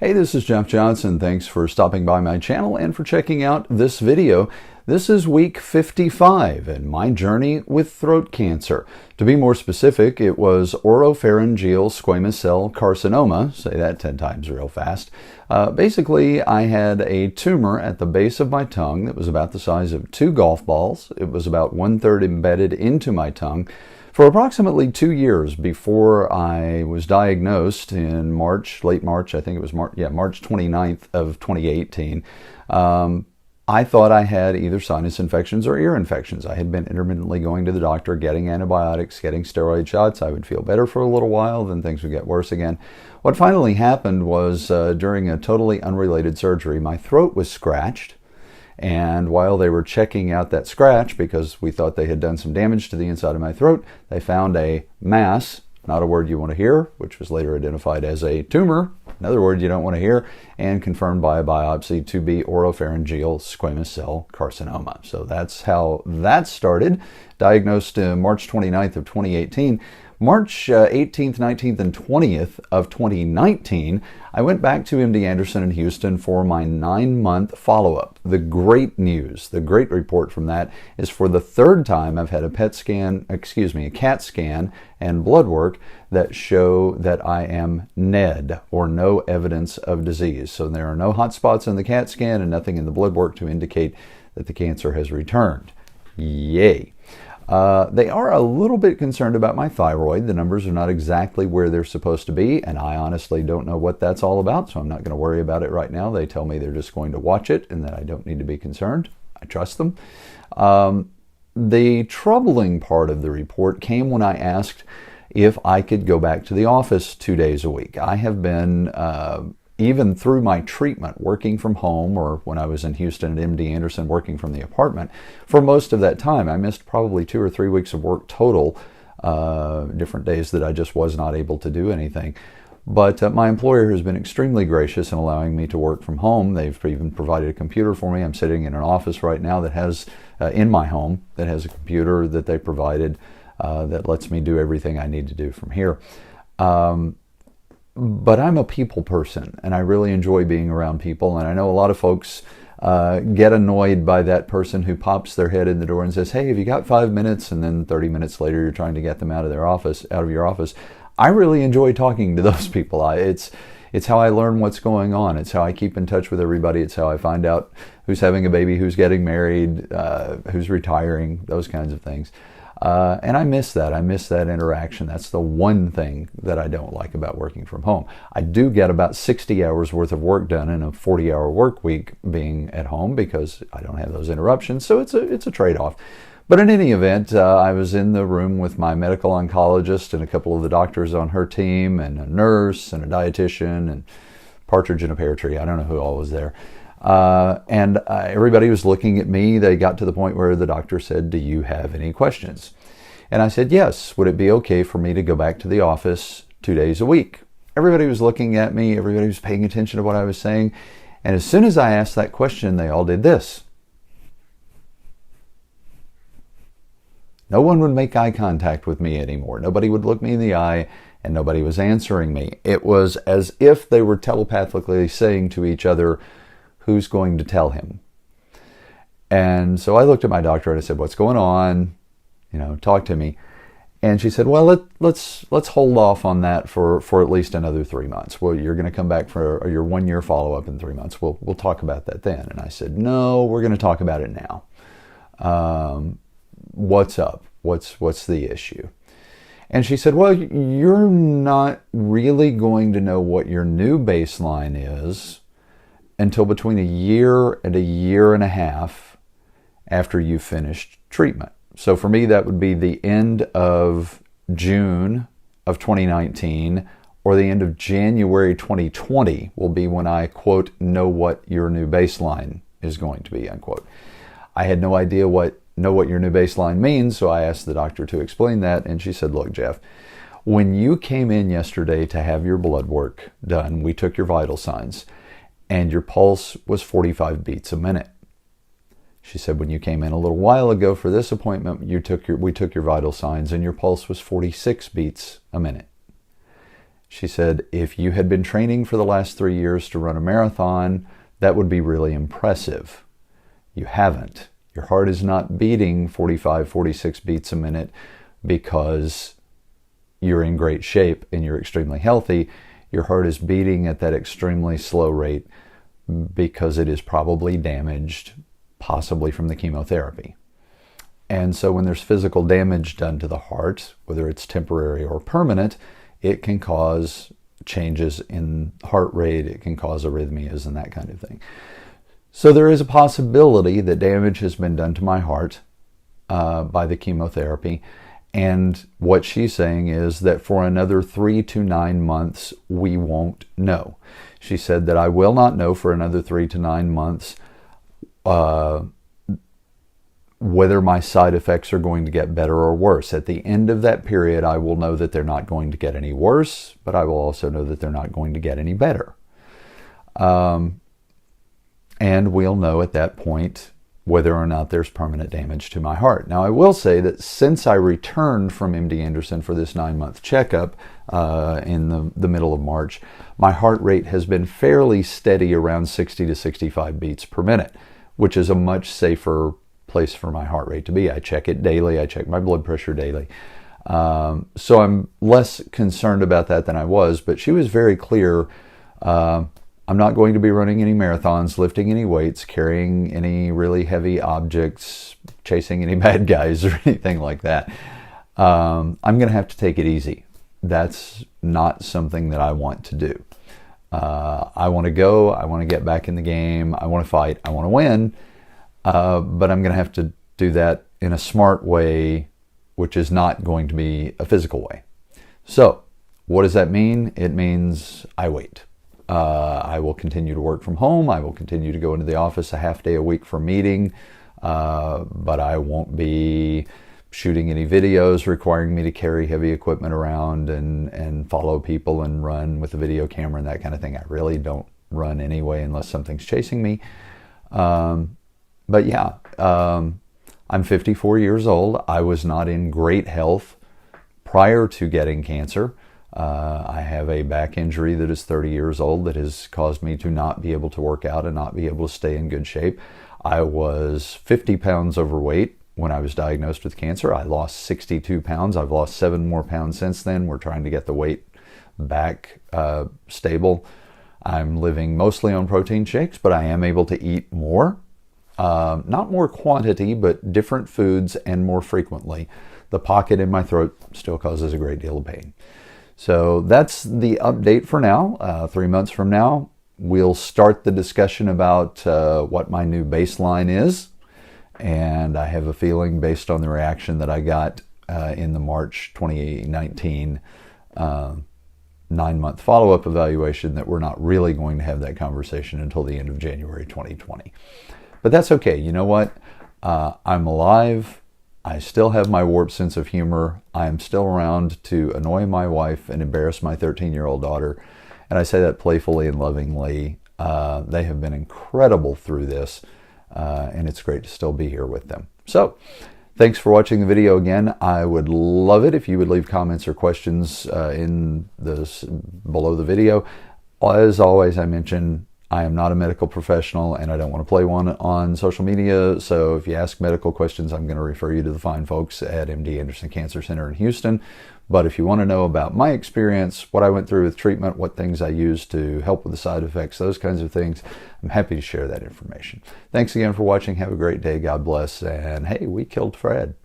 Hey, this is Jeff Johnson. Thanks for stopping by my channel and for checking out this video. This is week 55 in my journey with throat cancer. To be more specific, it was Oropharyngeal Squamous Cell Carcinoma. Say that 10 times real fast. Basically, I had a tumor at the base of my tongue that was about the size of 2 golf balls. It was about 1/3 embedded into my tongue. For approximately 2 years before I was diagnosed in March, late March, I think it was March 29th of 2018, I thought I had either sinus infections or ear infections. I had been intermittently going to the doctor, getting antibiotics, getting steroid shots. I would feel better for a little while, then things would get worse again. What finally happened was during a totally unrelated surgery, my throat was scratched. And while they were checking out that scratch, because we thought they had done some damage to the inside of my throat, they found a mass, not a word you want to hear, which was later identified as a tumor, another word you don't want to hear, and confirmed by a biopsy to be Oropharyngeal Squamous Cell Carcinoma. So that's how that started. Diagnosed March 29th of 2018. March 18th, 19th, and 20th of 2019, I went back to MD Anderson in Houston for my 9-month follow-up. The great news, the great report from that is for the 3rd time I've had a CAT scan and blood work that show that I am NED, or no evidence of disease. So there are no hot spots in the CAT scan and nothing in the blood work to indicate that the cancer has returned. Yay! They are a little bit concerned about my thyroid. The numbers are not exactly where they're supposed to be, and I honestly don't know what that's all about, so I'm not going to worry about it right now. They tell me they're just going to watch it and that I don't need to be concerned. I trust them. The troubling part of the report came when I asked if I could go back to the office 2 days a week. I have been even through my treatment, working from home, or when I was in Houston at MD Anderson working from the apartment, for most of that time. I missed probably 2 or 3 weeks of work total, different days that I just was not able to do anything. But my employer has been extremely gracious in allowing me to work from home. They've even provided a computer for me. I'm sitting in an office right now that has, in my home, that has a computer that they provided that lets me do everything I need to do from here. But I'm a people person, and I really enjoy being around people. And I know a lot of folks get annoyed by that person who pops their head in the door and says, "Hey, have you got 5 minutes?" And then 30 minutes later, you're trying to get them out of your office. I really enjoy talking to those people. It's how I learn what's going on. It's how I keep in touch with everybody. It's how I find out who's having a baby, who's getting married, who's retiring, those kinds of things. And I miss that. I miss that interaction. That's the one thing that I don't like about working from home. I do get about 60 hours worth of work done in a 40-hour work week being at home because I don't have those interruptions. So it's a trade-off. But in any event, I was in the room with my medical oncologist and a couple of the doctors on her team, and a nurse and a dietitian and partridge in a pear tree. I don't know who all was there. And everybody was looking at me. They got to the point where the doctor said, "Do you have any questions?" And I said, "Yes. Would it be okay for me to go back to the office 2 days a week?" Everybody was looking at me. Everybody was paying attention to what I was saying. And as soon as I asked that question, they all did this. No one would make eye contact with me anymore. Nobody would look me in the eye, and nobody was answering me. It was as if they were telepathically saying to each other, "Who's going to tell him?" And so I looked at my doctor and I said, "What's going on? Talk to me." And she said, "Well, let's hold off on that for at least another 3 months. Well, you're going to come back for your 1-year follow-up in 3 months. We'll talk about that then." And I said, "No, we're going to talk about it now. What's up? What's the issue?" And she said, "Well, you're not really going to know what your new baseline is until between a year and a year and a half after you've finished treatment." So for me, that would be the end of June of 2019 or the end of January 2020 will be when I, quote, "know what your new baseline is going to be," unquote. I had no idea what "know what your new baseline" means, so I asked the doctor to explain that, and she said, "Look, Jeff, when you came in yesterday to have your blood work done, we took your vital signs, and your pulse was 45 beats a minute. She said, when you came in a little while ago for this appointment, we took your vital signs, and your pulse was 46 beats a minute. She said, if you had been training for the last 3 years to run a marathon, that would be really impressive. You haven't. Your heart is not beating 45, 46 beats a minute because you're in great shape and you're extremely healthy. Your heart is beating at that extremely slow rate because it is probably damaged, possibly from the chemotherapy. And so when there's physical damage done to the heart, whether it's temporary or permanent, it can cause changes in heart rate, it can cause arrhythmias and that kind of thing. So there is a possibility that damage has been done to my heart by the chemotherapy. And what she's saying is that for another 3 to 9 months, we won't know. She said that I will not know for another 3 to 9 months whether my side effects are going to get better or worse. At the end of that period, I will know that they're not going to get any worse, but I will also know that they're not going to get any better. And we'll know at that point whether or not there's permanent damage to my heart. Now, I will say that since I returned from MD Anderson for this 9-month checkup in the middle of March, my heart rate has been fairly steady around 60 to 65 beats per minute, which is a much safer place for my heart rate to be. I check it daily. I check my blood pressure daily. So I'm less concerned about that than I was, but she was very clear. I'm not going to be running any marathons, lifting any weights, carrying any really heavy objects, chasing any bad guys or anything like that. I'm going to have to take it easy. That's not something that I want to do. I want to go. I want to get back in the game. I want to fight. I want to win. But I'm going to have to do that in a smart way, which is not going to be a physical way. So what does that mean? It means I wait. I will continue to work from home. I will continue to go into the office a half day a week for meeting, but I won't be shooting any videos requiring me to carry heavy equipment around and follow people and run with a video camera and that kind of thing. I really don't run anyway unless something's chasing me. But yeah, I'm 54 years old. I was not in great health prior to getting cancer. I have a back injury that is 30 years old that has caused me to not be able to work out and not be able to stay in good shape. I was 50 pounds overweight when I was diagnosed with cancer. I lost 62 pounds. I've lost 7 more pounds since then. We're trying to get the weight back stable. I'm living mostly on protein shakes, but I am able to eat more. Not more quantity, but different foods and more frequently. The pocket in my throat still causes a great deal of pain. So that's the update for now. 3 months from now, we'll start the discussion about what my new baseline is. And I have a feeling, based on the reaction that I got in the March 2019 9-month follow-up evaluation, that we're not really going to have that conversation until the end of January 2020. But that's okay. You know what? I'm alive. I still have my warped sense of humor. I am still around to annoy my wife and embarrass my 13-year-old daughter. And I say that playfully and lovingly. They have been incredible through this, and it's great to still be here with them. So, thanks for watching the video again. I would love it if you would leave comments or questions below the video. As always, I mention I am not a medical professional and I don't want to play one on social media. So if you ask medical questions, I'm going to refer you to the fine folks at MD Anderson Cancer Center in Houston. But if you want to know about my experience, what I went through with treatment, what things I used to help with the side effects, those kinds of things, I'm happy to share that information. Thanks again for watching. Have a great day. God bless. And hey, we killed Fred.